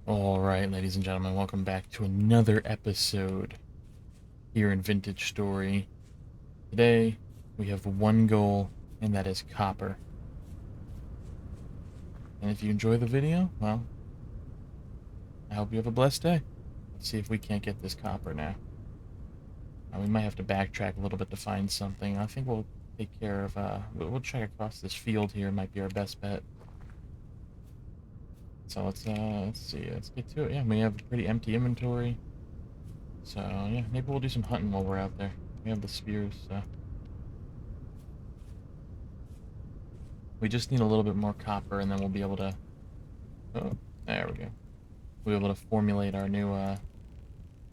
Alright, ladies and gentlemen, welcome back to another episode here in Vintage Story. Today, we have one goal, and that is copper. And if you enjoy the video, well, I hope you have a blessed day. Let's see if we can't get this copper now. We might have to backtrack a little bit to find something. I think we'll take care of, we'll check across this field here, might be our best bet. So let's see, let's get to it. Yeah, we have a pretty empty inventory. So, yeah, maybe we'll do some hunting while we're out there. We have the spears, so. We just need a little bit more copper, and then we'll be able to... Oh, there we go. We'll be able to formulate our new,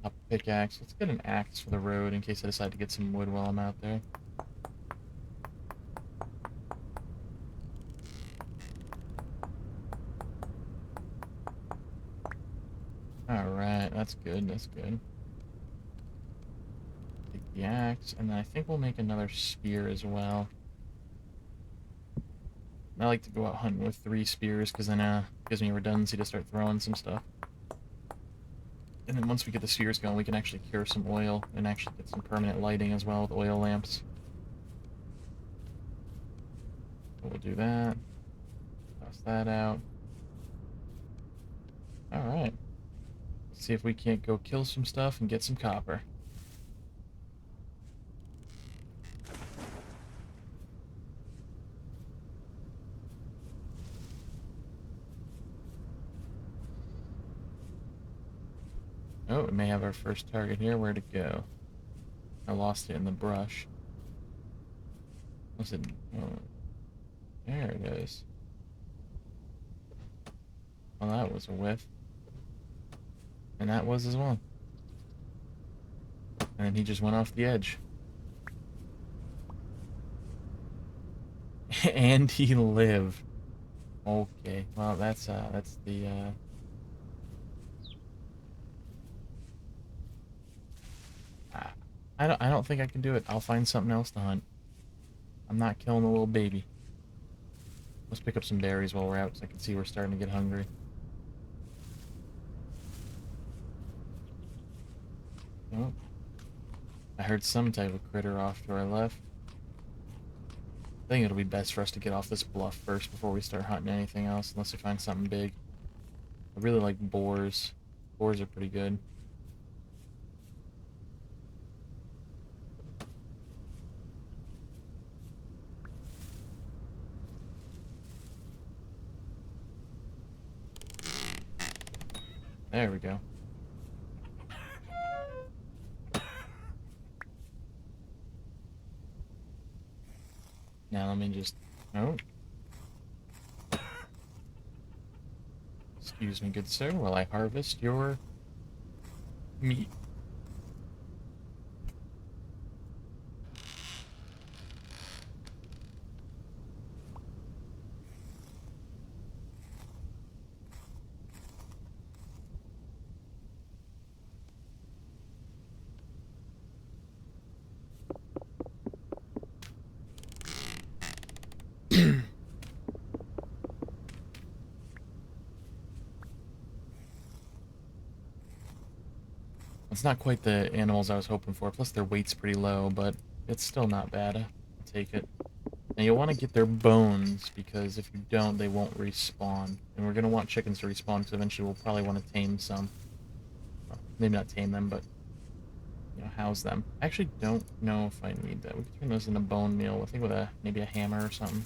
copper pickaxe. Let's get an axe for the road in case I decide to get some wood while I'm out there. Alright, that's good, that's good. Take the axe, and then I think we'll make another spear as well. I like to go out hunting with 3 spears, because then it gives me redundancy to start throwing some stuff. And then once we get the spears going, we can actually cure some oil, and actually get some permanent lighting as well with oil lamps. So we'll do that. Toss that out. Alright. Let's see if we can't go kill some stuff and get some copper. Oh, we may have our first target here. Where'd it go? I lost it in the brush. Was it? Oh, there it is. Well, that was a whiff. And that was as well. And then he just went off the edge. And he lived. Okay, well that's the I don't think I can do it. I'll find something else to hunt. I'm not killing the little baby. Let's pick up some berries while we're out, so I can see we're starting to get hungry. Oh, I heard some type of critter off to our left. I think it'll be best for us to get off this bluff first before we start hunting anything else, unless we find something big. I really like boars. Boars are pretty good. There we go. Now let me just... Oh. Excuse me, good sir, while I harvest your meat. It's not quite the animals I was hoping for, plus their weight's pretty low, but it's still not bad. I'll take it. Now you'll want to get their bones, because if you don't, they won't respawn. And we're going to want chickens to respawn, because eventually we'll probably want to tame some. Well, maybe not tame them, but, you know, house them. I actually don't know if I need that. We can turn those into bone meal, I think with maybe a hammer or something.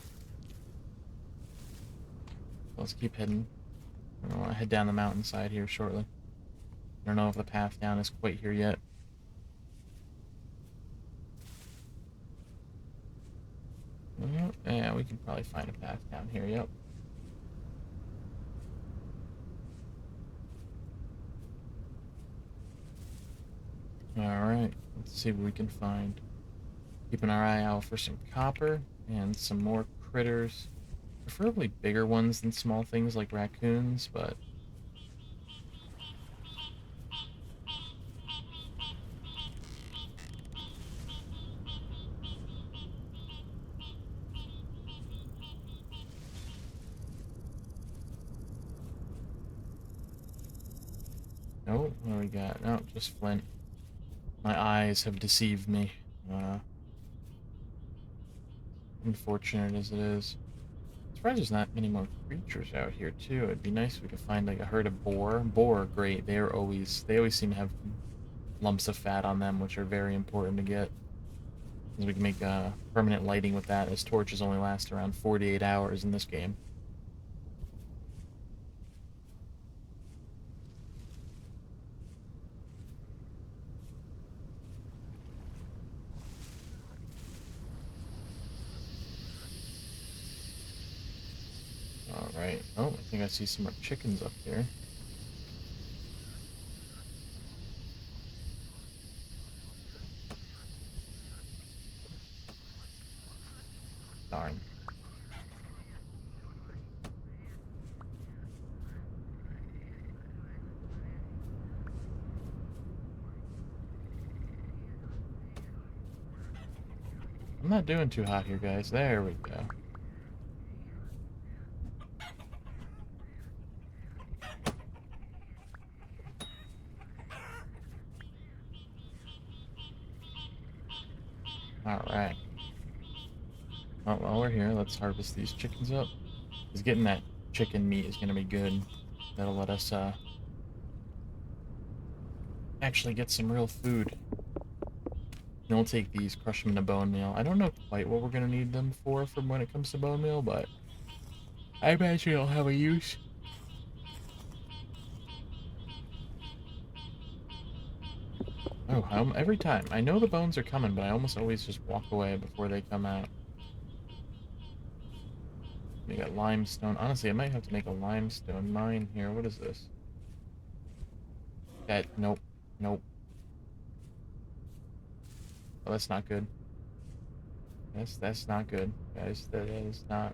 So let's keep heading. I'll head down the mountainside here shortly. I don't know if the path down is quite here yet. Yeah, we can probably find a path down here, yep. Alright, let's see what we can find. Keeping our eye out for some copper and some more critters. Preferably bigger ones than small things like raccoons, but... No, what do we got? No, just flint. My eyes have deceived me. Unfortunate as it is. I'm surprised there's not many more creatures out here too. It'd be nice if we could find like a herd of boar. Boar are great. They always seem to have lumps of fat on them, which are very important to get. Because we can make permanent lighting with that, as torches only last around 48 hours in this game. Alright. Oh, I think I see some more chickens up here. Darn. I'm not doing too hot here, guys. There we go. Alright. Well, while we're here, let's harvest these chickens up. Because getting that chicken meat is going to be good. That'll let us actually get some real food. Then we'll take these, crush them into bone meal. I don't know quite what we're going to need them for from when it comes to bone meal, but I imagine it'll have a use. Oh, every time. I know the bones are coming, but I almost always just walk away before they come out. We got limestone. Honestly, I might have to make a limestone mine here. What is this? Nope. Nope. Oh, that's not good. That's not good, guys. That is not.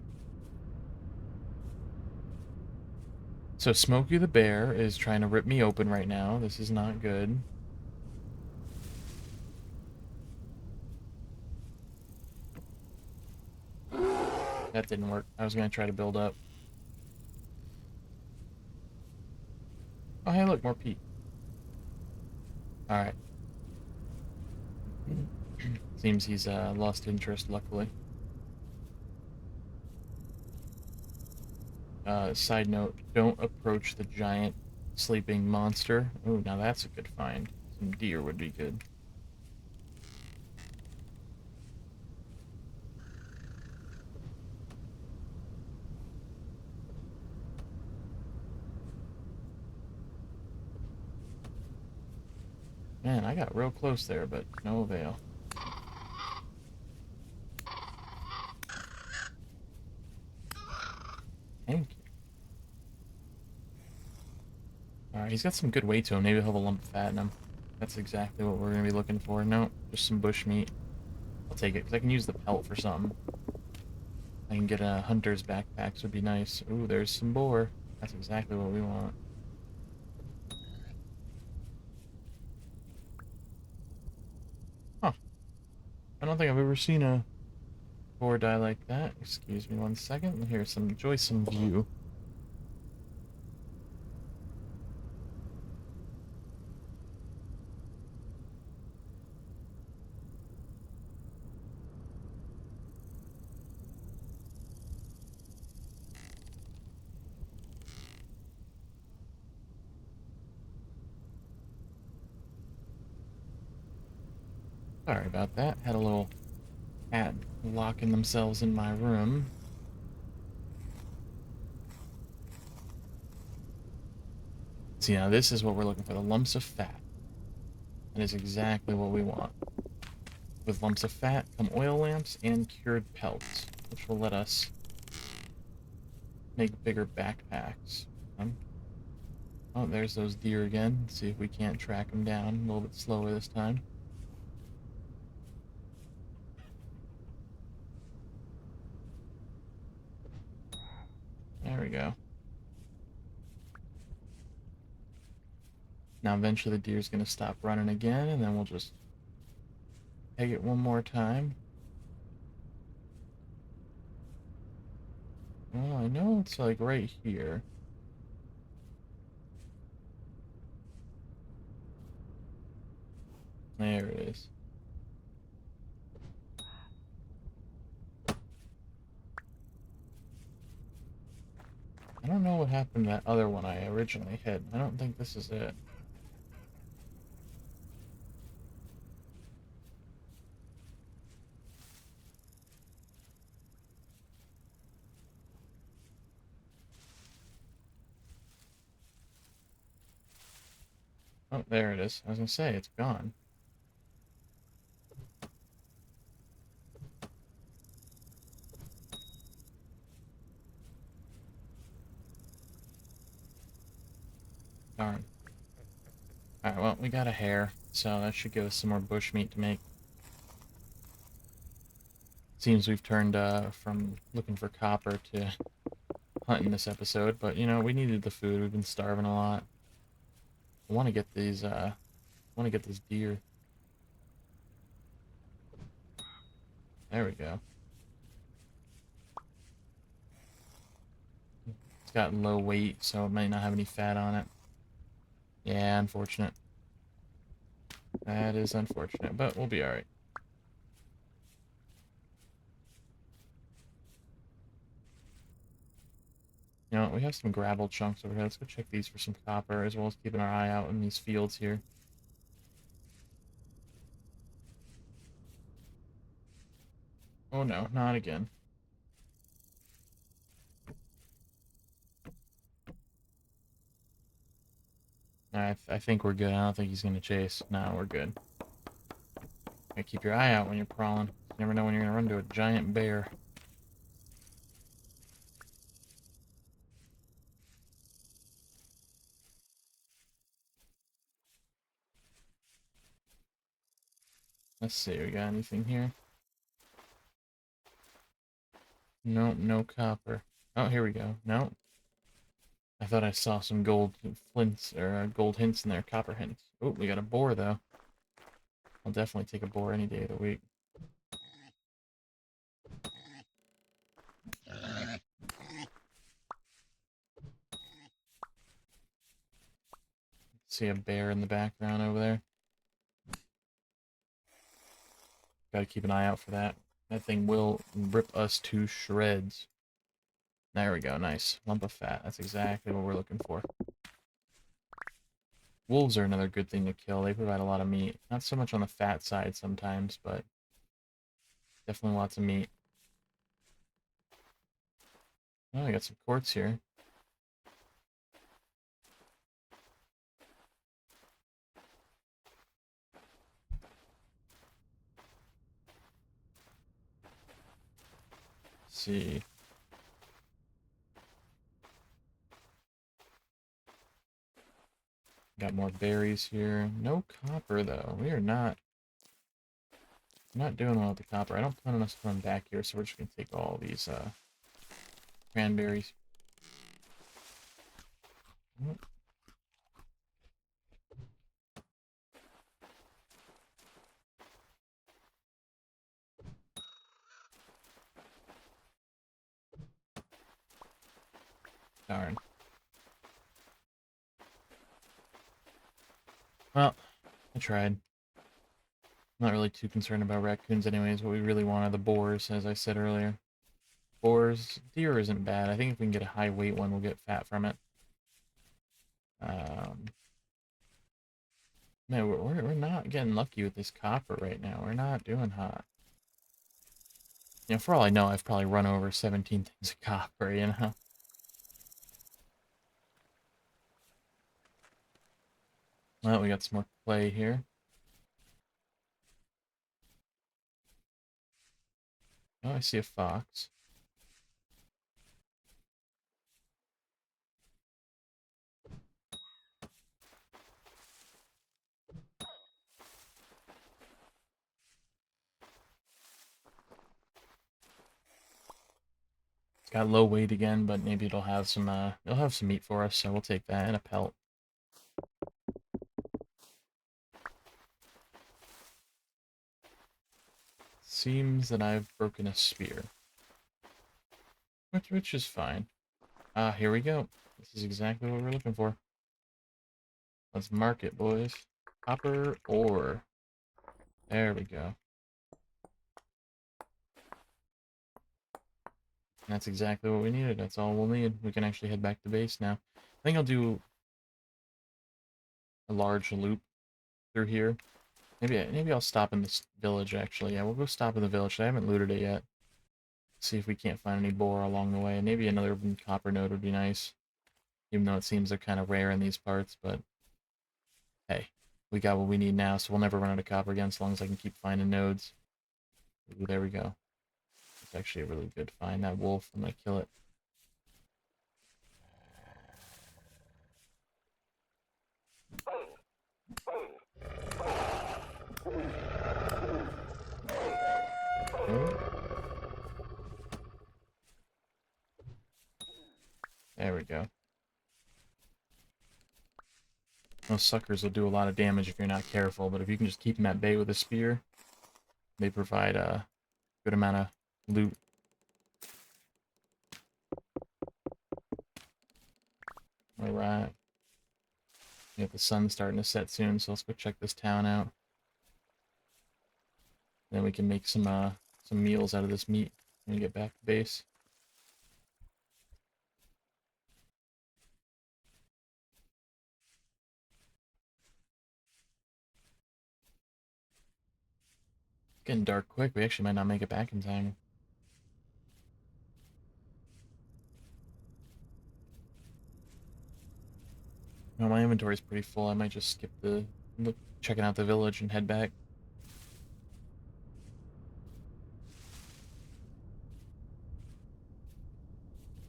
So Smokey the Bear is trying to rip me open right now. This is not good. That didn't work. I was going to try to build up. Oh, hey, look, more peat. Alright. Seems he's lost interest, luckily. Side note, don't approach the giant sleeping monster. Oh, now that's a good find. Some deer would be good. Man, I got real close there, but no avail. Thank you. Alright, he's got some good weight to him. Maybe he'll have a lump of fat in him. That's exactly what we're going to be looking for. No, just some bush meat. I'll take it, because I can use the pelt for something. I can get a hunter's backpacks would be nice. Ooh, there's some boar. That's exactly what we want. Huh. I don't think I've ever seen a boar die like that. Excuse me one second. Here's some, enjoy some view. Sorry about that. Had a little cat locking themselves in my room. See, now this is what we're looking for, the lumps of fat. That is exactly what we want. With lumps of fat come oil lamps and cured pelts, which will let us make bigger backpacks. Oh, there's those deer again. Let's see if we can't track them down a little bit slower this time. There we go. Now eventually the deer's going to stop running again, and then we'll just peg it one more time. Well, I know it's like right here. There it is. I don't know what happened to that other one I originally hit. I don't think this is it. Oh, there it is. I was gonna say, it's gone. Darn. Alright, well, we got a hare, so that should give us some more bush meat to make. Seems we've turned from looking for copper to hunting this episode, but you know, we needed the food. We've been starving a lot. I want to get these, this deer. There we go. It's got low weight, so it might not have any fat on it. Yeah, unfortunate. That is unfortunate, but we'll be alright. You know, we have some gravel chunks over here. Let's go check these for some copper, as well as keeping our eye out in these fields here. Oh no, not again. I think we're good. I don't think he's going to chase. No, we're good. Gotta keep your eye out when you're crawling. You never know when you're going to run into a giant bear. Let's see, we got anything here? Nope, no copper. Oh, here we go. Nope. I thought I saw some gold flints, or gold hints in there, copper hints. Oh, we got a boar, though. I'll definitely take a boar any day of the week. See a bear in the background over there. Gotta keep an eye out for that. That thing will rip us to shreds. There we go, nice. Lump of fat. That's exactly what we're looking for. Wolves are another good thing to kill. They provide a lot of meat. Not so much on the fat side sometimes, but definitely lots of meat. Oh, we got some quartz here. Let's see. Got more berries here. No copper, though. We are not doing well with the copper. I don't plan on us coming back here, so we're just going to take all these cranberries. Oh, darn. Well, I tried. I'm not really too concerned about raccoons anyways. What we really want are the boars, as I said earlier. Boars, deer isn't bad. I think if we can get a high weight one, we'll get fat from it. Man, we're not getting lucky with this copper right now. We're not doing hot. You know, for all I know, I've probably run over 17 things of copper, you know? Well, we got some more clay here. Oh, I see a fox. It's got low weight again, but maybe it'll have some meat for us, so we'll take that and a pelt. Seems that I've broken a spear. Which is fine. Ah, here we go. This is exactly what we're looking for. Let's mark it, boys. Copper ore. There we go. That's exactly what we needed. That's all we'll need. We can actually head back to base now. I think I'll do a large loop through here. Maybe I'll stop in this village, actually. Yeah, we'll go stop in the village. I haven't looted it yet. See if we can't find any boar along the way. Maybe another copper node would be nice. Even though it seems they're kind of rare in these parts, but hey, we got what we need now, so we'll never run out of copper again as long as I can keep finding nodes. Ooh, there we go. It's actually a really good find. That wolf, I'm gonna kill it. Oh. There we go. Those suckers will do a lot of damage if you're not careful, but if you can just keep them at bay with a spear, they provide a good amount of loot. Alright. Yeah, the sun's starting to set soon, so let's go check this town out. Then we can make some meals out of this meat when we get back to base. It's getting dark quick. We actually might not make it back in time. No, my inventory's pretty full. I might just skip checking out the village and head back.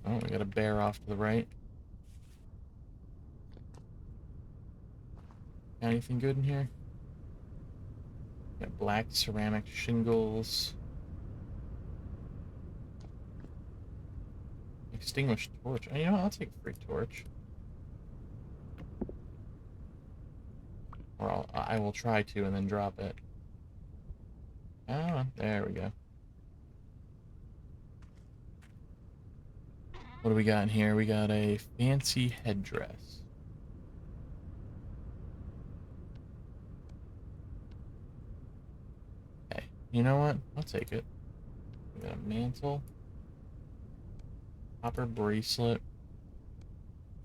Oh, we got a bear off to the right. Got anything good in here? Got black ceramic shingles. Extinguished torch. Oh, you know what? I'll take a free torch. Or I will try to and then drop it. Oh, there we go. What do we got in here? We got a fancy headdress. Okay, you know what? I'll take it. We got a mantle, copper bracelet,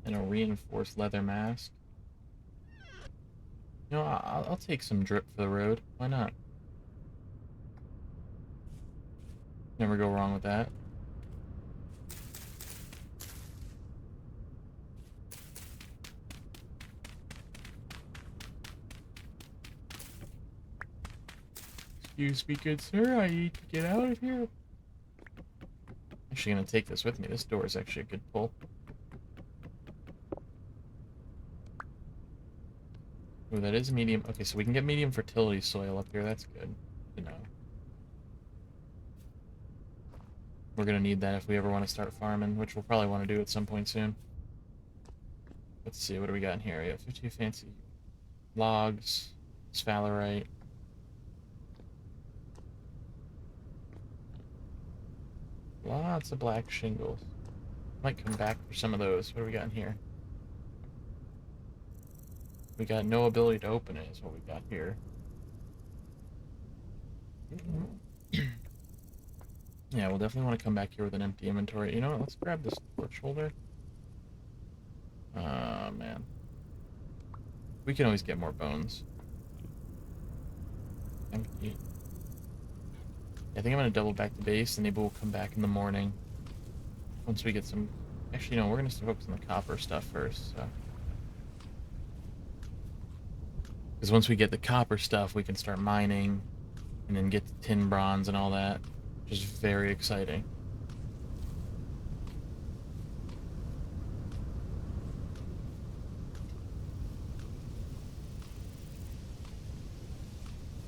and a reinforced leather mask. You know, I'll take some drip for the road. Why not? Never go wrong with that. Excuse me, good sir. I need to get out of here. Actually gonna take this with me. This door is actually a good pull. Ooh, that is medium. Okay, so we can get medium fertility soil up here. That's good to know. We're gonna need that if we ever want to start farming, which we'll probably want to do at some point soon. Let's see, what do we got in here? We got 50 fancy logs, sphalerite. Lots of black shingles. Might come back for some of those. What do we got in here? We got no ability to open it is what we got here. Yeah, we'll definitely want to come back here with an empty inventory. You know what? Let's grab this torch holder. Man. We can always get more bones. Empty. I think I'm going to double back to base, and maybe we'll come back in the morning. Once we get some... Actually, no, we're going to focus on the copper stuff first, so... Because once we get the copper stuff, we can start mining, and then get the tin bronze and all that. Which is very exciting.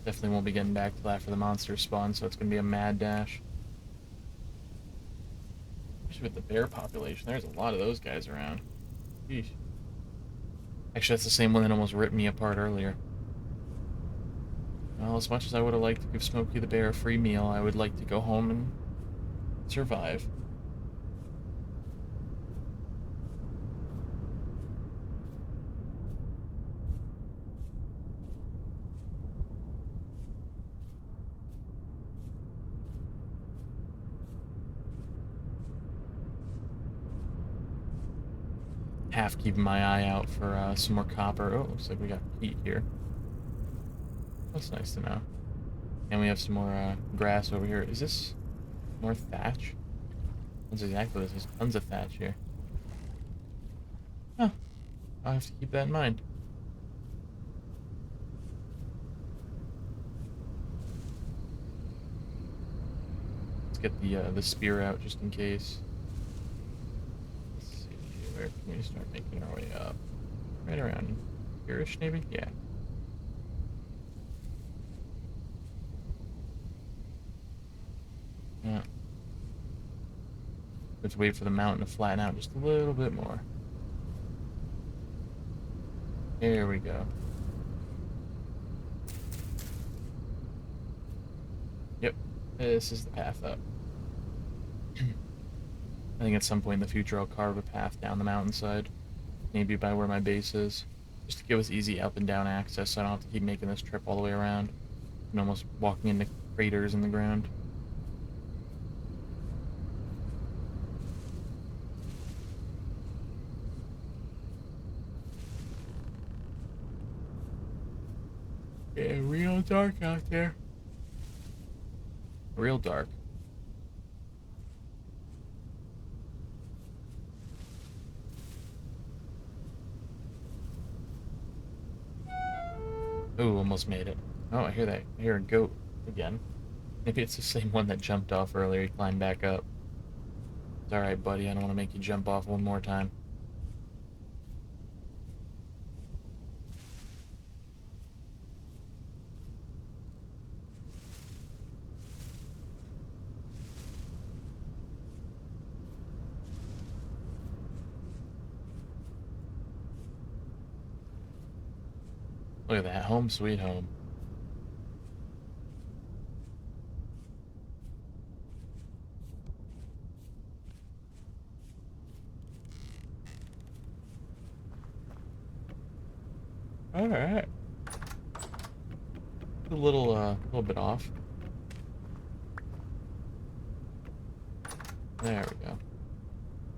Definitely won't be getting back to that for the monster spawn, so it's going to be a mad dash. Especially with the bear population, there's a lot of those guys around. Sheesh. Actually, that's the same one that almost ripped me apart earlier. Well, as much as I would have liked to give Smokey the Bear a free meal, I would like to go home and survive. half keeping my eye out for some more copper. Oh, looks like we got peat here. That's nice to know. And we have some more grass over here. Is this more thatch? That's exactly this. There's tons of thatch here. Huh. I'll have to keep that in mind. Let's get the spear out just in case. Let's see, where can we start making our way up? Right around here-ish, maybe? Yeah. Yeah. Let's wait for the mountain to flatten out just a little bit more. There we go. Yep, this is the path up. I think at some point in the future I'll carve a path down the mountainside. Maybe by where my base is. Just to give us easy up and down access so I don't have to keep making this trip all the way around. And almost walking into craters in the ground. Yeah, real dark out there. Real dark. Ooh, almost made it. Oh, I hear that. I hear a goat again. Maybe it's the same one that jumped off earlier. He climbed back up. It's alright, buddy. I don't want to make you jump off one more time. Look at that. Home sweet home. Alright. A little bit off. There we go.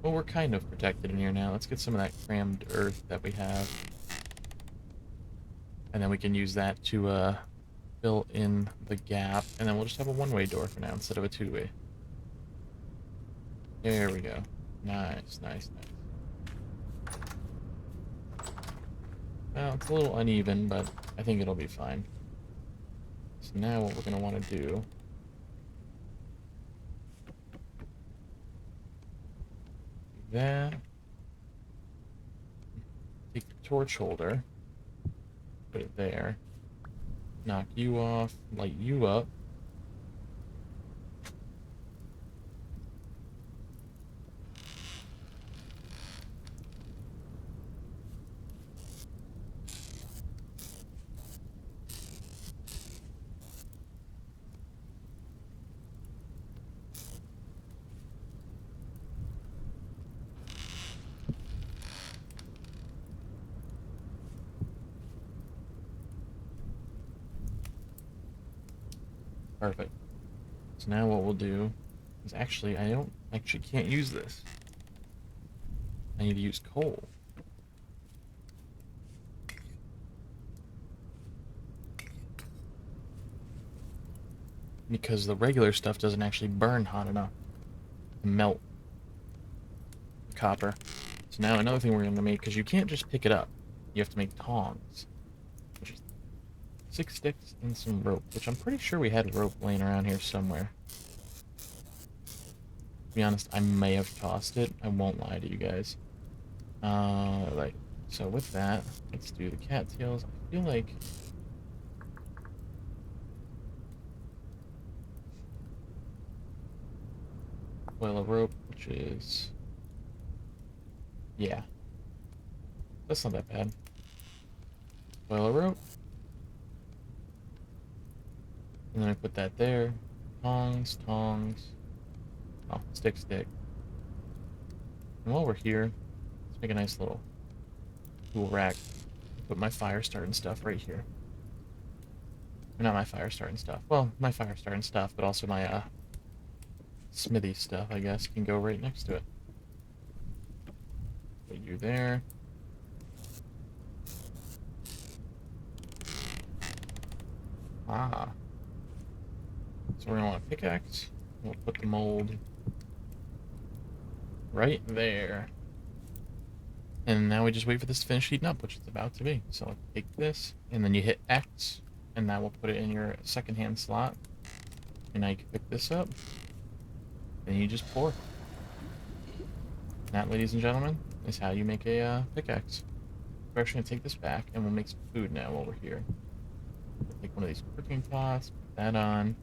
Well, we're kind of protected in here now. Let's get some of that crammed earth that we have. And then we can use that to fill in the gap. And then we'll just have a one-way door for now instead of a two-way. There we go. Nice, nice, nice. Well, it's a little uneven, but I think it'll be fine. So now what we're going to want to do... that. Take the torch holder. Put it there. Knock you off. Light you up. Perfect. So now what we'll do is actually, I can't use this. I need to use coal. Because the regular stuff doesn't actually burn hot enough to melt the copper. So now another thing we're going to make, because you can't just pick it up. You have to make tongs. Which is 6 sticks and some rope, which I'm pretty sure we had rope laying around here somewhere. To be honest, I may have tossed it. I won't lie to you guys. So with that, let's do the cattails. I feel like... coil of rope, which is... yeah. That's not that bad. Coil of rope. And then I put that there. Tongs, tongs. Oh, stick, stick. And while we're here, let's make a nice little tool rack. Put my fire starting stuff right here. Or not my fire starting stuff. Well, my fire starting stuff, but also my smithy stuff, I guess, can go right next to it. Put through there. Ah. So we're gonna want a pickaxe. We'll put the mold right there. And now we just wait for this to finish heating up, which it's about to be. So take this, and then you hit X, and that will put it in your second-hand slot. And now you can pick this up, and you just pour. And that, ladies and gentlemen, is how you make a pickaxe. We're actually going to take this back, and we'll make some food now while we're here. We'll take one of these cooking pots, put that on.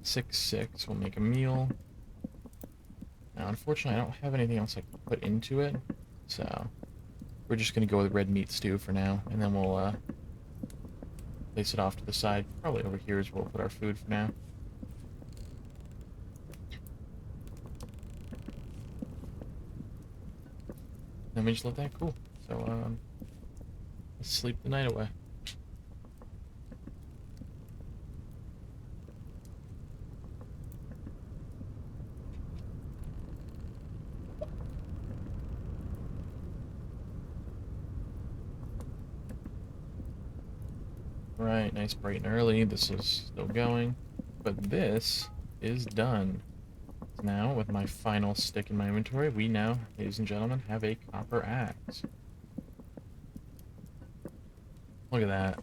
6, we'll make a meal. Now, unfortunately, I don't have anything else I can put into it, so we're just going to go with red meat stew for now, and then we'll place it off to the side. Probably over here is where we'll put our food for now. Then we just let that cool. So, let's sleep the night away. Right, nice bright and early. This is still going. But this is done. Now, with my final stick in my inventory, we now, ladies and gentlemen, have a copper axe. Look at that.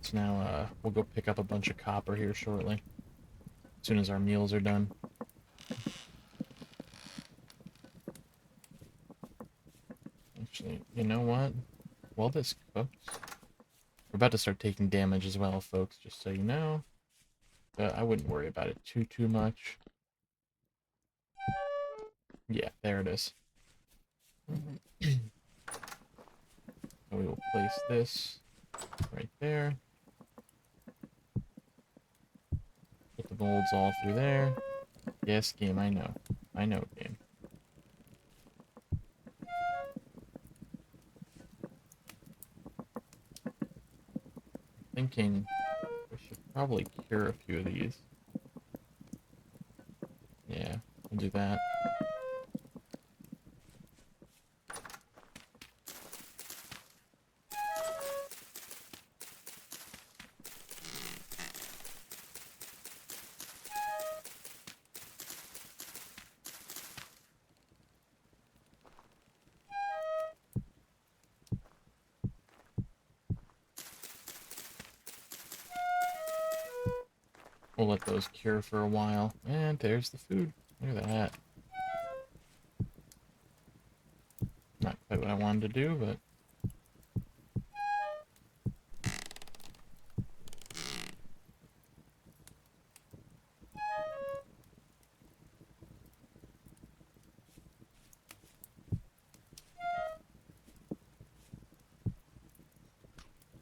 So now, we'll go pick up a bunch of copper here shortly. As soon as our meals are done. Actually, you know what? While this cooks, we're about to start taking damage as well, folks, just so you know. But I wouldn't worry about it too much. Yeah, there it is. So we will place this right there. Put the molds all through there. Yes, game, I know. I know, game. Thinking we should probably cure a few of these. Yeah, we'll do that. We'll let those cure for a while. And there's the food. Look at that. Not quite what I wanted to do, but...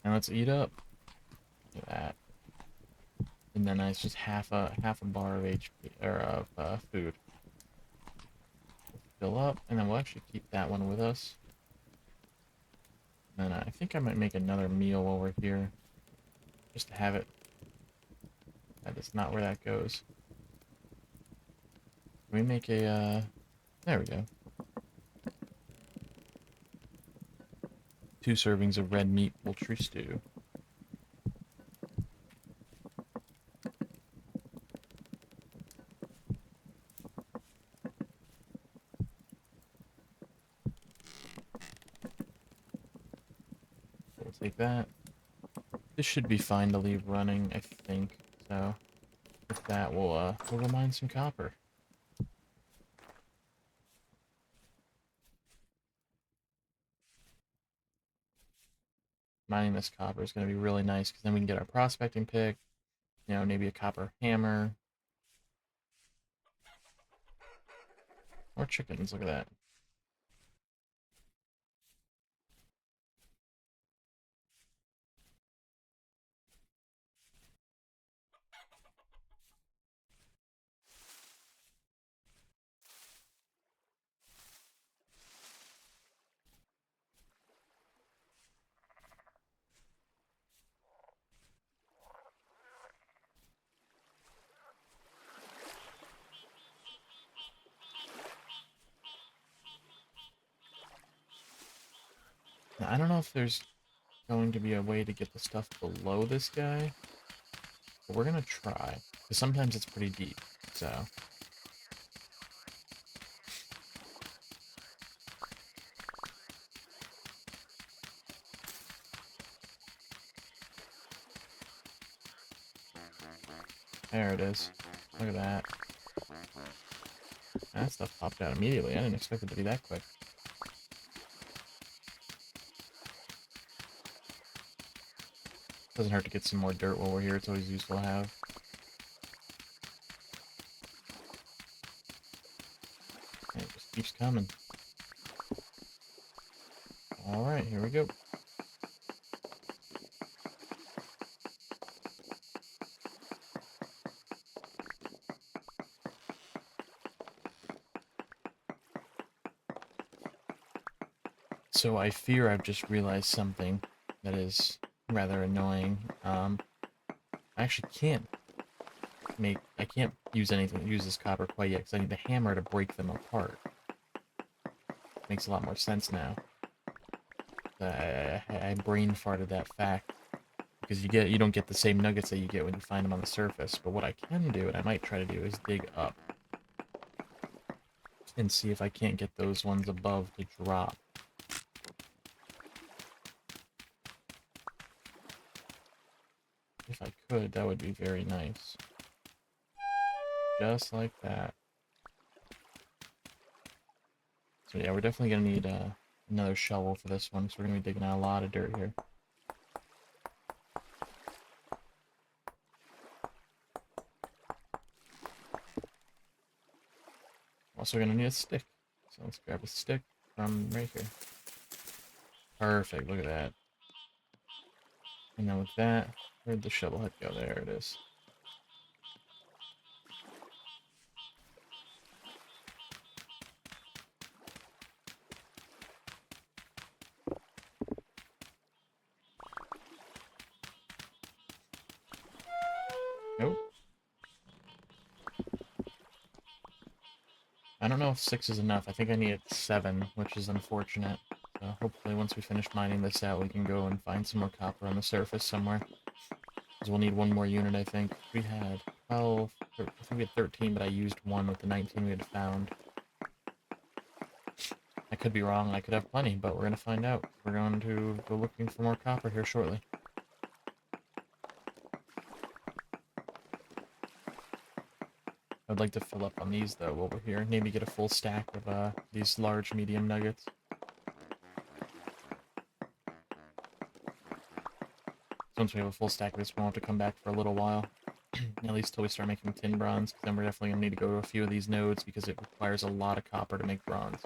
And let's eat up. Look at that. And then it's just half a bar of HP, or of food. Fill up, and then we'll actually keep that one with us. And then I think I might make another meal while we're here, just to have it. That is not where that goes. Can we make a, there we go. 2 servings of red meat poultry stew. We'll take that. This should be fine to leave running, I think. So, with that, we'll mine some copper. Mining this copper is going to be really nice, because then we can get our prospecting pick, you know, maybe a copper hammer. Or chickens, look at that. Now, I don't know if there's going to be a way to get the stuff below this guy, but we're gonna try. Because sometimes it's pretty deep, so... There it is. Look at that. That stuff popped out immediately. I didn't expect it to be that quick. Doesn't hurt to get some more dirt while we're here. It's always useful to have. And it just keeps coming. Alright, here we go. So I fear I've just realized something that is rather annoying. I actually I can't use this copper quite yet because I need the hammer to break them apart. Makes a lot more sense now. I brain farted that fact because you don't get the same nuggets that you get when you find them on the surface. But what I can do, and I might try to do, is dig up and see if I can't get those ones above to drop. If I could, that would be very nice. Just like that. So yeah, we're definitely going to need another shovel for this one, because we're going to be digging out a lot of dirt here. Also going to need a stick. So let's grab a stick from right here. Perfect, look at that. And then with that, where'd the shovel head go? There it is. Nope. I don't know if 6 is enough. I think I need 7, which is unfortunate. So hopefully once we finish mining this out, we can go and find some more copper on the surface somewhere. Because we'll need one more unit, I think. We had 12, I think we had 13, but I used one with the 19 we had found. I could be wrong, I could have plenty, but we're going to find out. We're going to go looking for more copper here shortly. I'd like to fill up on these, though, while we're here. Maybe get a full stack of these large, medium nuggets. So once we have a full stack of this, we won't have to come back for a little while. At least till we start making tin bronze, because then we're definitely going to need to go to a few of these nodes, because it requires a lot of copper to make bronze.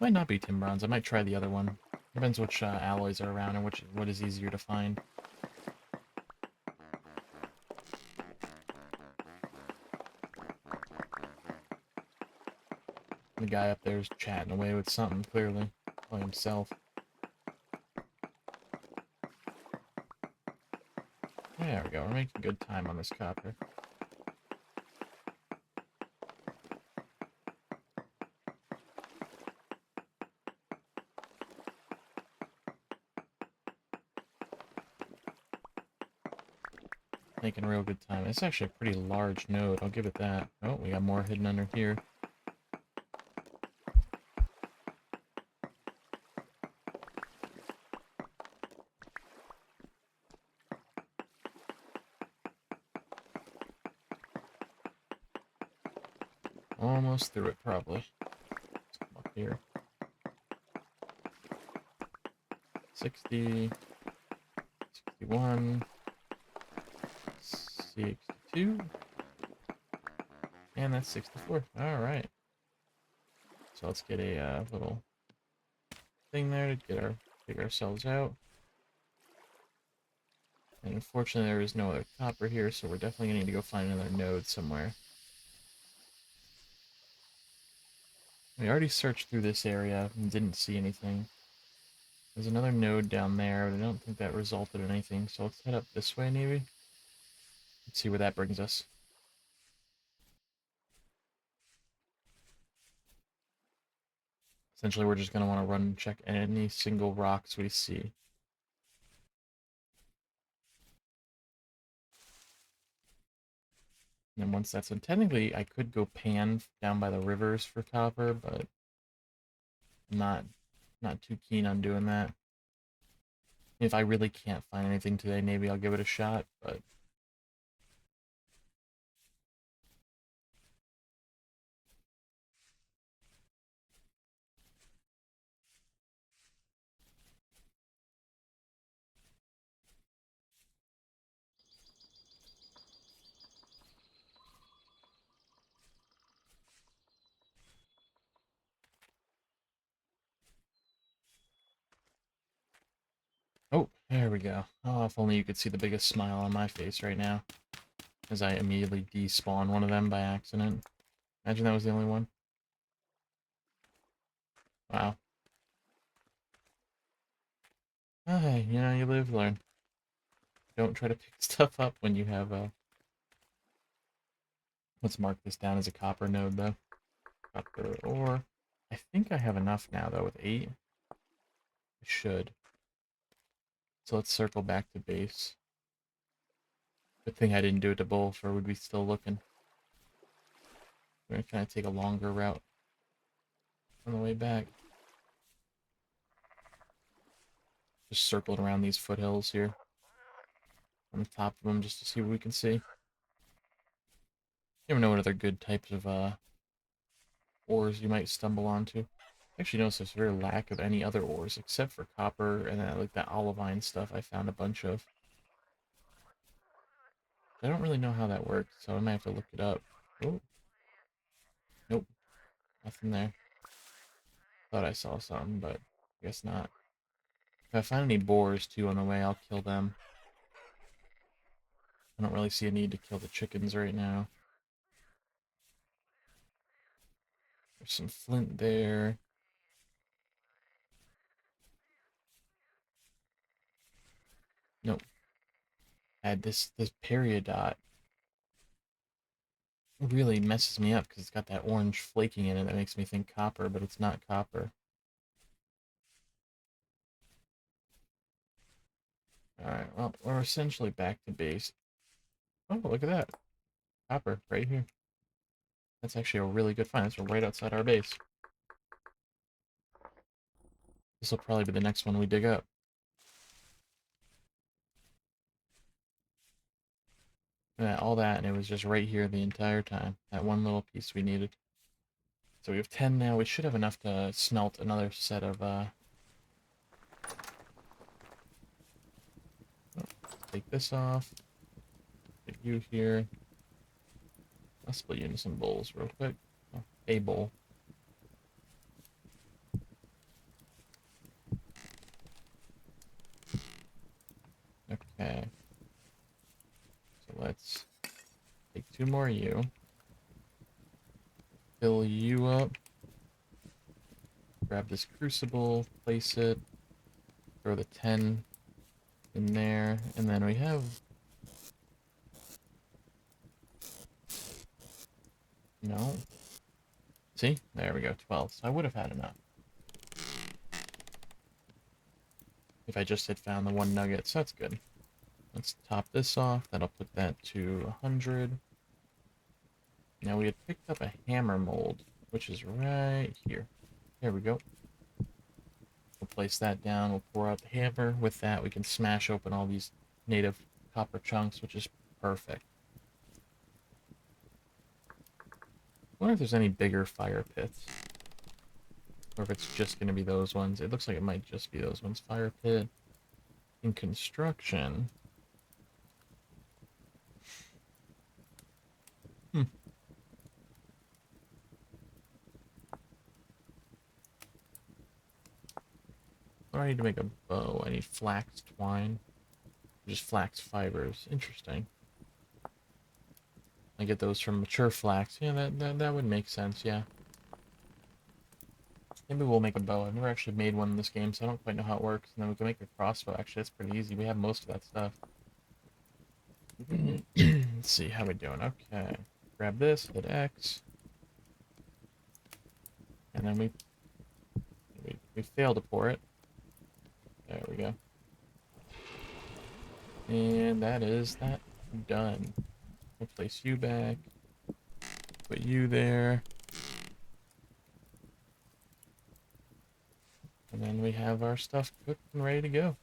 Might not be tin bronze, I might try the other one. Depends which alloys are around and what is easier to find. The guy up there is chatting away with something, clearly. By himself. There we go, we're making good time on this copper. Making real good time. It's actually a pretty large node, I'll give it that. Oh, we got more hidden under here. Almost through it, probably. Let's come up here. 60, 61, 62, and that's 64. Alright. So let's get a little thing there to figure ourselves out. And unfortunately there is no other copper here, so we're definitely going to need to go find another node somewhere. We already searched through this area and didn't see anything. There's another node down there, but I don't think that resulted in anything, so let's head up this way maybe. Let's see where that brings us. Essentially, we're just going to want to run and check any single rocks we see. And then once that's done, technically I could go pan down by the rivers for copper, but I'm not too keen on doing that. If I really can't find anything today, maybe I'll give it a shot, but oh, there we go. Oh, if only you could see the biggest smile on my face right now, as I immediately despawn one of them by accident. Imagine that was the only one. Wow. Oh, hey, you know, you live, learn. Don't try to pick stuff up when you have a... Let's mark this down as a copper node, though. Copper ore. I think I have enough now, though, with 8. I should. So let's circle back to base. Good thing I didn't do it to both, or would be still looking. We're gonna kind of take a longer route on the way back. Just circled around these foothills here. On the top of them, just to see what we can see. You never know what other good types of ores you might stumble onto. Actually, notice there's a very lack of any other ores except for copper and then like that olivine stuff I found a bunch of. I don't really know how that works, so I might have to look it up. Oh, nope, nothing there. Thought I saw something, but I guess not. If I find any boars too on the way, I'll kill them. I don't really see a need to kill the chickens right now. There's some flint there. Nope. Add this periodot really messes me up because it's got that orange flaking in it that makes me think copper, but it's not copper. Alright, well, we're essentially back to base. Oh, look at that. Copper, right here. That's actually a really good find. That's right outside our base. This will probably be the next one we dig up. Yeah, all that, and it was just right here the entire time. That one little piece we needed. So we have 10 now. We should have enough to smelt another set of, take this off. Put you here. I'll split you into some bowls real quick. Oh, a bowl. Okay. So let's take 2 more of you. Fill you up. Grab this crucible, place it. Throw the 10 in there. And then we have... No. See? There we go, 12. So I would have had enough. If I just had found the 1 nugget, so that's good. Let's top this off. That'll put that to 100. Now we had picked up a hammer mold, which is right here. There we go. We'll place that down. We'll pour out the hammer. With that, we can smash open all these native copper chunks, which is perfect. I wonder if there's any bigger fire pits. Or if it's just going to be those ones. It looks like it might just be those ones. Fire pit. In construction. What do I need to make a bow? I need flax twine. Just flax fibers. Interesting. I get those from mature flax. Yeah, that would make sense, yeah. Maybe we'll make a bow. I've never actually made one in this game, so I don't quite know how it works. And then we can make a crossbow. Actually, that's pretty easy. We have most of that stuff. Let's see, how we doing? Okay. Grab this, hit X. And then we We failed to pour it. There we go. And that is that done. We'll place you back. Put you there. And then we have our stuff cooked and ready to go.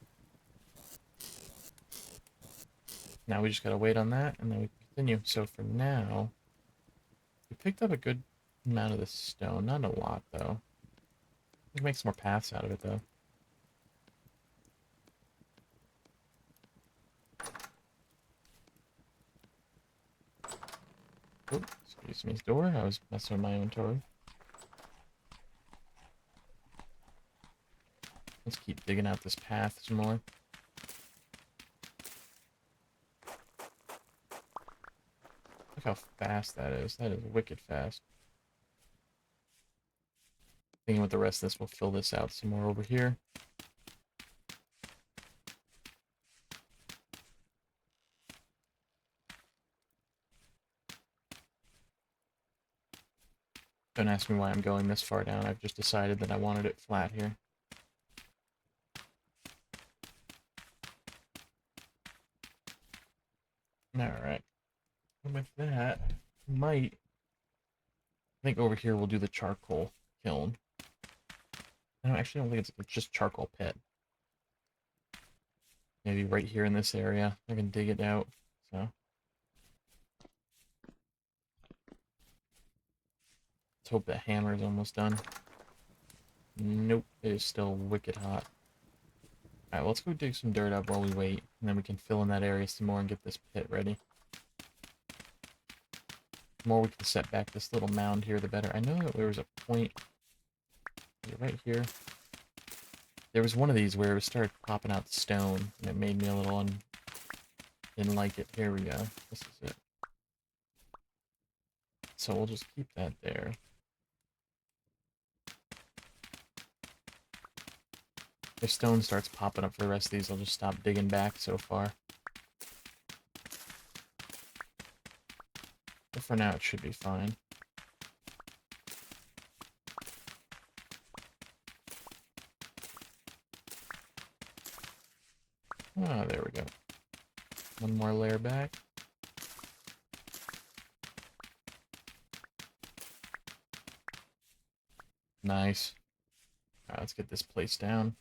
Now we just gotta wait on that, and then we continue. So for now, we picked up a good amount of this stone. Not a lot, though. We can make some more paths out of it, though. Oh, excuse me, door. I was messing with my inventory. Let's keep digging out this path some more. Look how fast that is. That is wicked fast. Thinking with the rest of this, we'll fill this out some more over here. Don't ask me why I'm going this far down. I've just decided that I wanted it flat here. Alright. And with that, I think over here we'll do the charcoal kiln. I actually don't think it's just charcoal pit. Maybe right here in this area. I can dig it out. So let's hope that hammer is almost done. Nope, it is still wicked hot. Alright, let's go dig some dirt up while we wait, and then we can fill in that area some more and get this pit ready. The more we can set back this little mound here, the better. I know that there was a point right here. There was one of these where it started popping out stone, and it made me a little didn't like it. Here we go. This is it. So we'll just keep that there. If stone starts popping up for the rest of these, I'll just stop digging back so far. But for now, it should be fine. Ah, there we go. One more layer back. Nice. Alright, let's get this place down.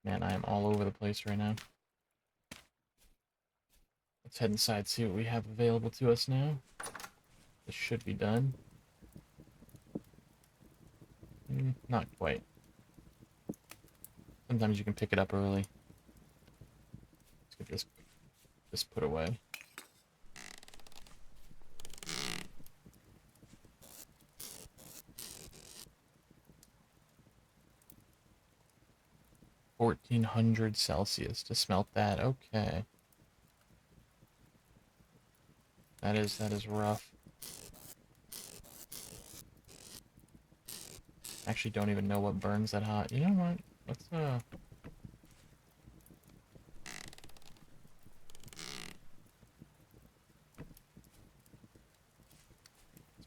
Man, I am all over the place right now. Let's head inside, see what we have available to us now. This should be done. Not quite. Sometimes you can pick it up early. Let's get this put away. $1,400 to smelt that. Okay. That is rough. Actually don't even know what burns that hot. You know what? Let's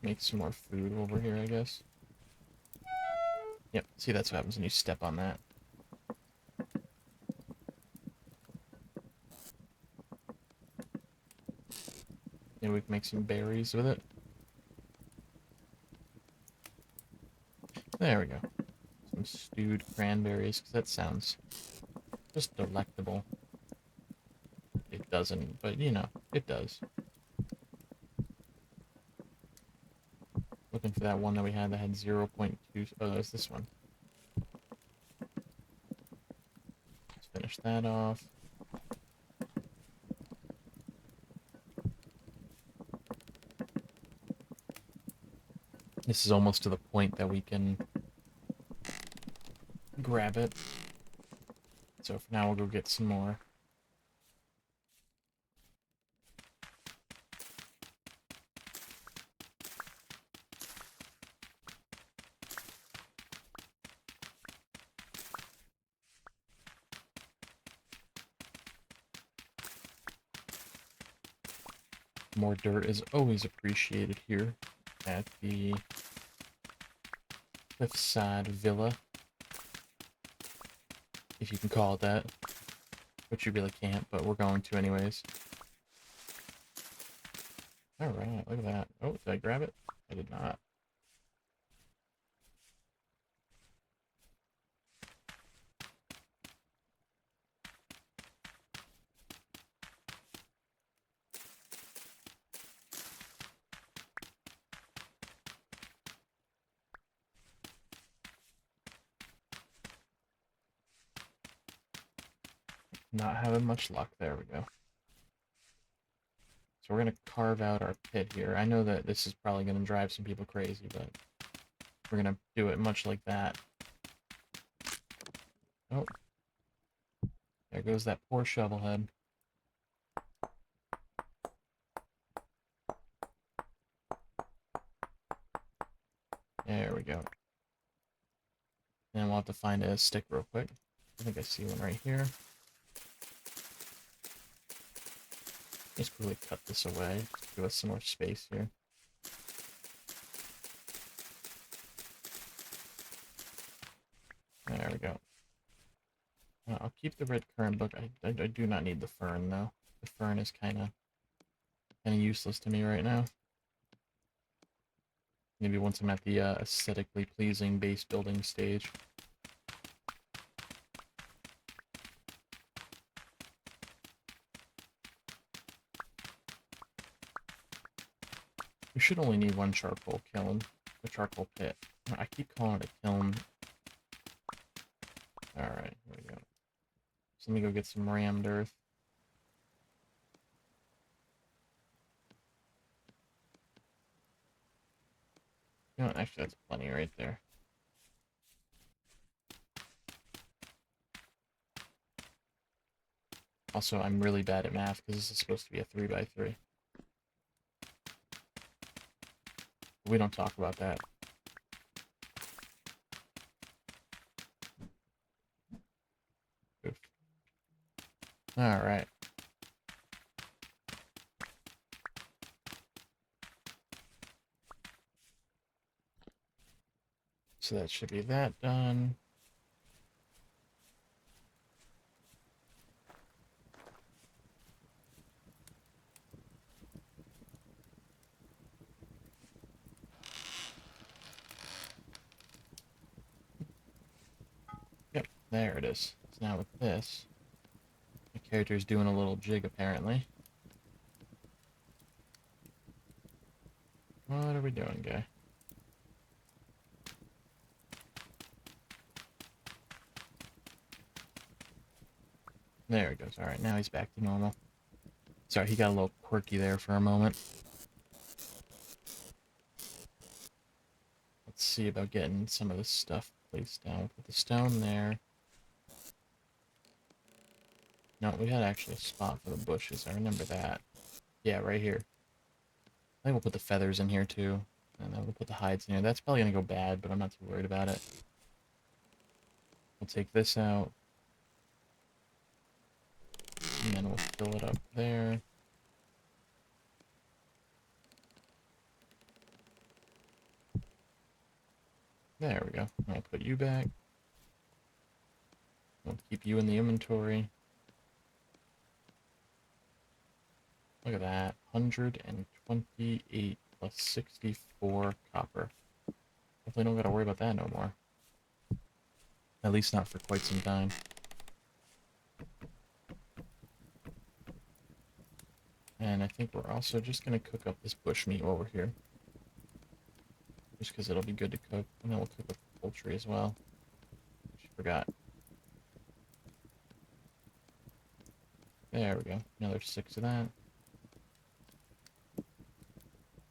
make some more food over here, I guess. Yep, see, that's what happens when you step on that. Maybe we can make some berries with it. There we go. Some stewed cranberries, because that sounds just delectable. It doesn't, but you know, it does. Looking for that one that we had that had 0.2. Oh, that was this one. Let's finish that off. This is almost to the point that we can grab it. So for now, we'll go get some more. More dirt is always appreciated here at the Cliffside Villa, if you can call it that, which you really can't, but we're going to anyways. Alright, look at that. Oh, did I grab it? I did not. Not having much luck. There we go. So we're going to carve out our pit here. I know that this is probably going to drive some people crazy, but we're going to do it much like that. Oh. There goes that poor shovel head. There we go. And we'll have to find a stick real quick. I think I see one right here. Just quickly cut this away. Just give us some more space here. There we go. I'll keep the red currant book. I do not need the fern though. The fern is kind of useless to me right now. Maybe once I'm at the aesthetically pleasing base building stage. We should only need one charcoal kiln, a charcoal pit. I keep calling it a kiln. Alright, here we go. So let me go get some rammed earth. You know what, actually that's plenty right there. Also, I'm really bad at math because this is supposed to be a 3x3. We don't talk about that. Oof. Alright. So that should be that done. Yep, there it is. So now with this, the character's doing a little jig apparently. What are we doing, guy? There he goes. Alright, now he's back to normal. Sorry, he got a little quirky there for a moment. Let's see about getting some of this stuff placed down. Put the stone there. No, we had actually a spot for the bushes. I remember that. Yeah, right here. I think we'll put the feathers in here too. And then we'll put the hides in here. That's probably going to go bad, but I'm not too worried about it. We'll take this out. And then we'll fill it up there. There we go. I'll put you back. We'll keep you in the inventory. Look at that. 128 plus 64 copper. Hopefully don't gotta worry about that no more. At least not for quite some time. And I think we're also just gonna cook up this bushmeat over here. Just because it'll be good to cook. And then we'll cook up the poultry as well. I forgot. There we go. Another 6 of that.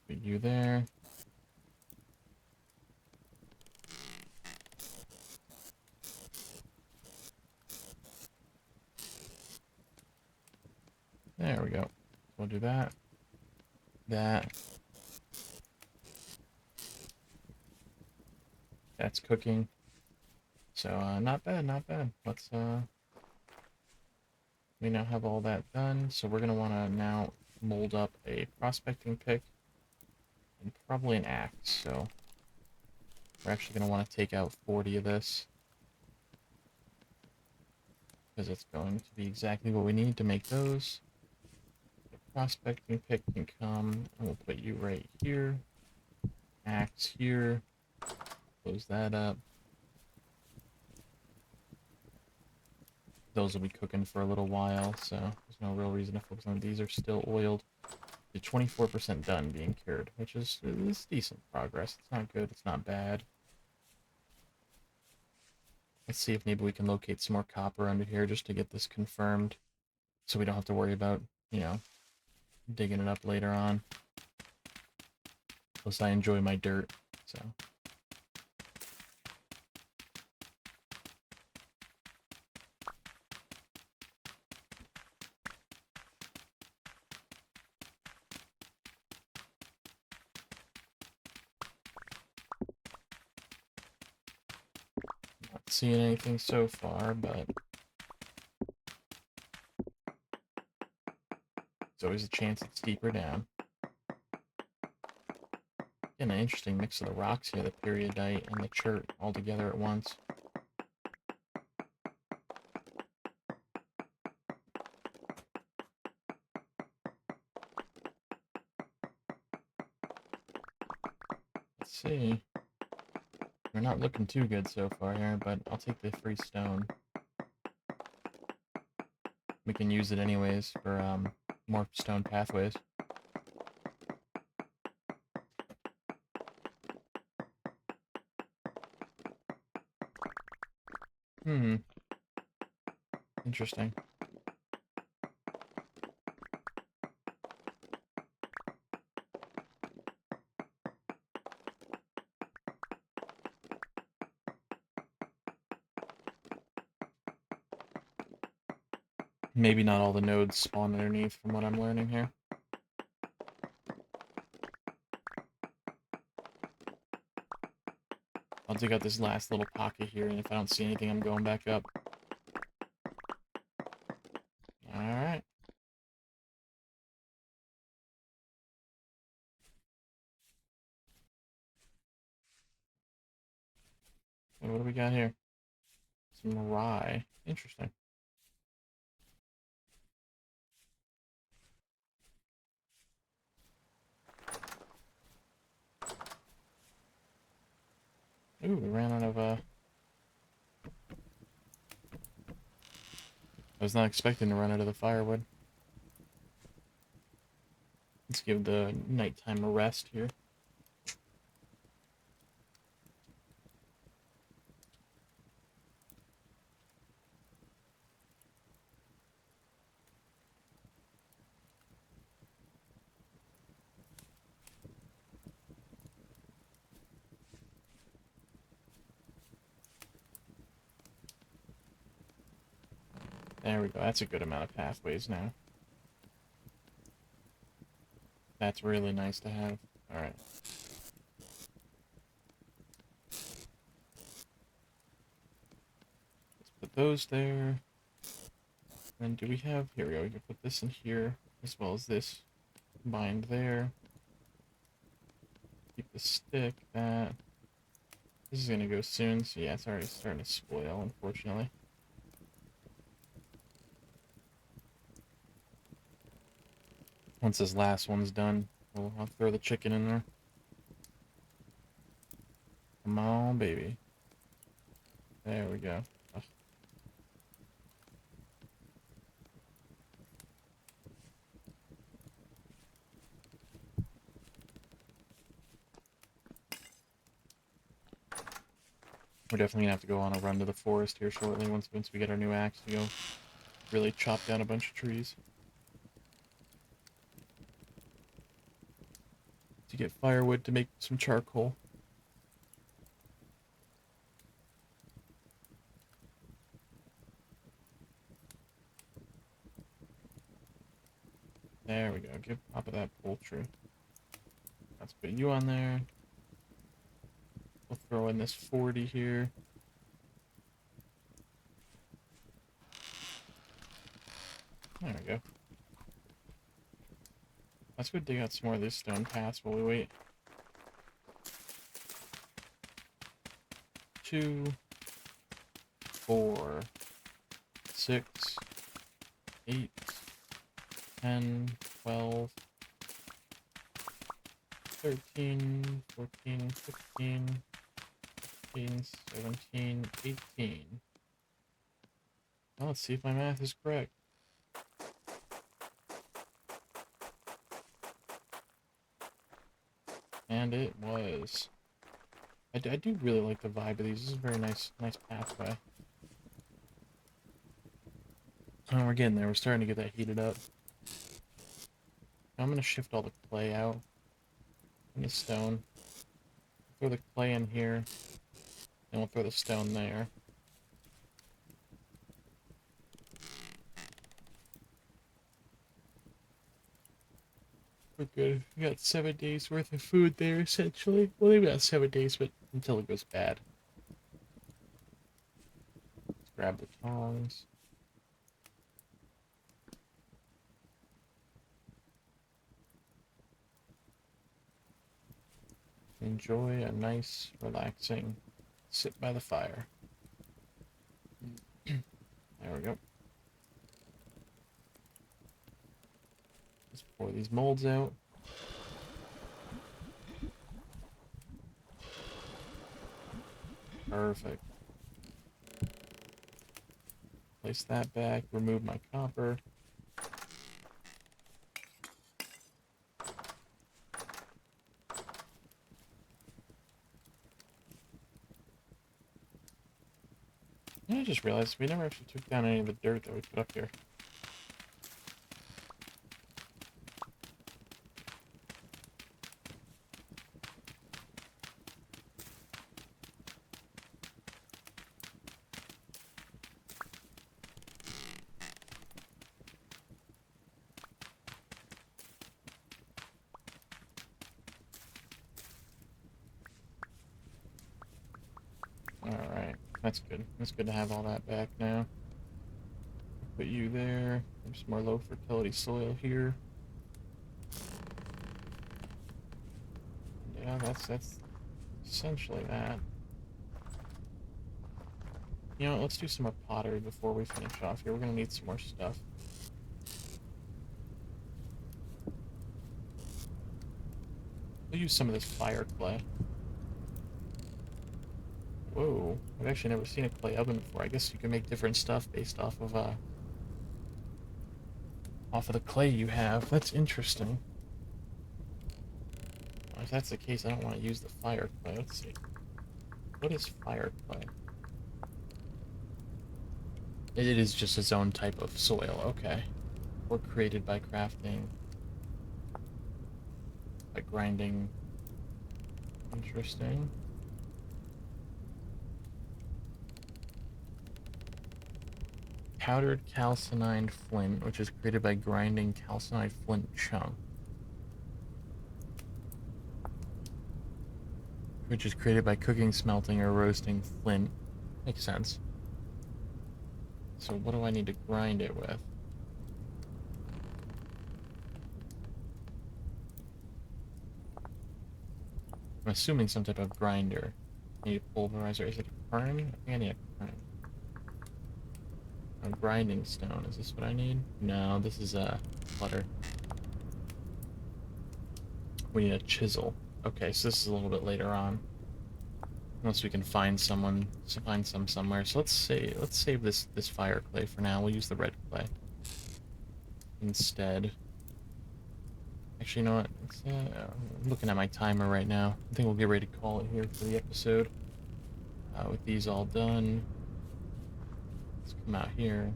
Put you there. There we go. We'll do that. That. That's cooking. So, not bad, not bad. We now have all that done. So we're going to want to now mold up a prospecting pick and probably an axe. So we're actually going to want to take out 40 of this, because it's going to be exactly what we need to make those. The prospecting pick can come, and we'll put you right here. Axe here. Close that up. Those will be cooking for a little while, so there's no real reason to focus on. These are still oiled. The 24% done being cured, which is decent progress. It's not good, it's not bad. Let's see if maybe we can locate some more copper under here just to get this confirmed, so we don't have to worry about, you know, digging it up later on. Plus I enjoy my dirt, so... Not seeing anything so far, but... there's always a chance it's deeper down. An interesting mix of the rocks here, the periodite and the chert all together at once. Let's see. We're not looking too good so far here, but I'll take the free stone. We can use it anyways for more stone pathways. Interesting. Maybe not all the nodes spawn underneath from what I'm learning here. I'll dig out this last little pocket here, and if I don't see anything, I'm going back up. Alright. What do we got here? Some rye. Interesting. Ooh, we ran out of, I was not expecting to run out of the firewood. Let's give the nighttime a rest here. There we go. That's a good amount of pathways now. That's really nice to have. Alright. Let's put those there. And do we have... here we go. We can put this in here, as well as this combined there. Keep the stick. That. This is gonna go soon, so yeah, it's already starting to spoil, unfortunately. Once this last one's done, I'll throw the chicken in there. Come on, baby. There we go. Ugh. We're definitely gonna have to go on a run to the forest here shortly once we get our new axe to go really chop down a bunch of trees. To get firewood to make some charcoal. There we go. Give Papa that poultry. Let's put you on there. We'll throw in this 40 here. There we go. Let's go dig out some more of this stone paths while we wait. 2, 4, 6, 8, 10, 12, 13, 14, 15, 16, 17, 18. Well, let's see if my math is correct. And it was. I do really like the vibe of these. This is a very nice pathway. Oh, we're getting there. We're starting to get that heated up. I'm going to shift all the clay out. And the stone. Throw the clay in here. And we'll throw the stone there. We're good. We got 7 days worth of food there, essentially. Well, maybe not 7 days, but until it goes bad. Let's grab the tongs. Enjoy a nice, relaxing sit by the fire. There we go. Let's pour these molds out. Perfect. Place that back, remove my copper. And I just realized we never actually took down any of the dirt that we put up here. Alright, that's good. That's good to have all that back now. Put you there. There's some more low fertility soil here. Yeah, that's essentially that. You know, let's do some more pottery before we finish off here. We're gonna need some more stuff. We'll use some of this fire clay. Whoa, I've actually never seen a clay oven before. I guess you can make different stuff based off of the clay you have. That's interesting. Well, if that's the case, I don't want to use the fire clay. Let's see. What is fire clay? It is just its own type of soil, okay. Or created by crafting. By grinding. Interesting. Powdered calcined flint, which is created by grinding calcined flint chunk. Which is created by cooking, smelting, or roasting flint. Makes sense. So what do I need to grind it with? I'm assuming some type of grinder. I need a pulverizer. Is it a quern? I think I need a quern. A grinding stone. Is this what I need? No, this is a clutter. We need a chisel. Okay, so this is a little bit later on. Unless we can find some somewhere. So let's save this fire clay for now. We'll use the red clay instead. Actually, you know what? I'm looking at my timer right now. I think we'll get ready to call it here for the episode. With these all done, let's come out here.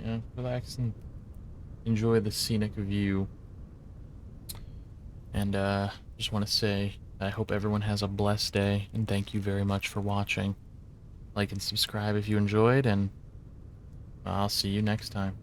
Yeah, relax and enjoy the scenic view. And just want to say, I hope everyone has a blessed day, and thank you very much for watching. Like and subscribe if you enjoyed, and I'll see you next time.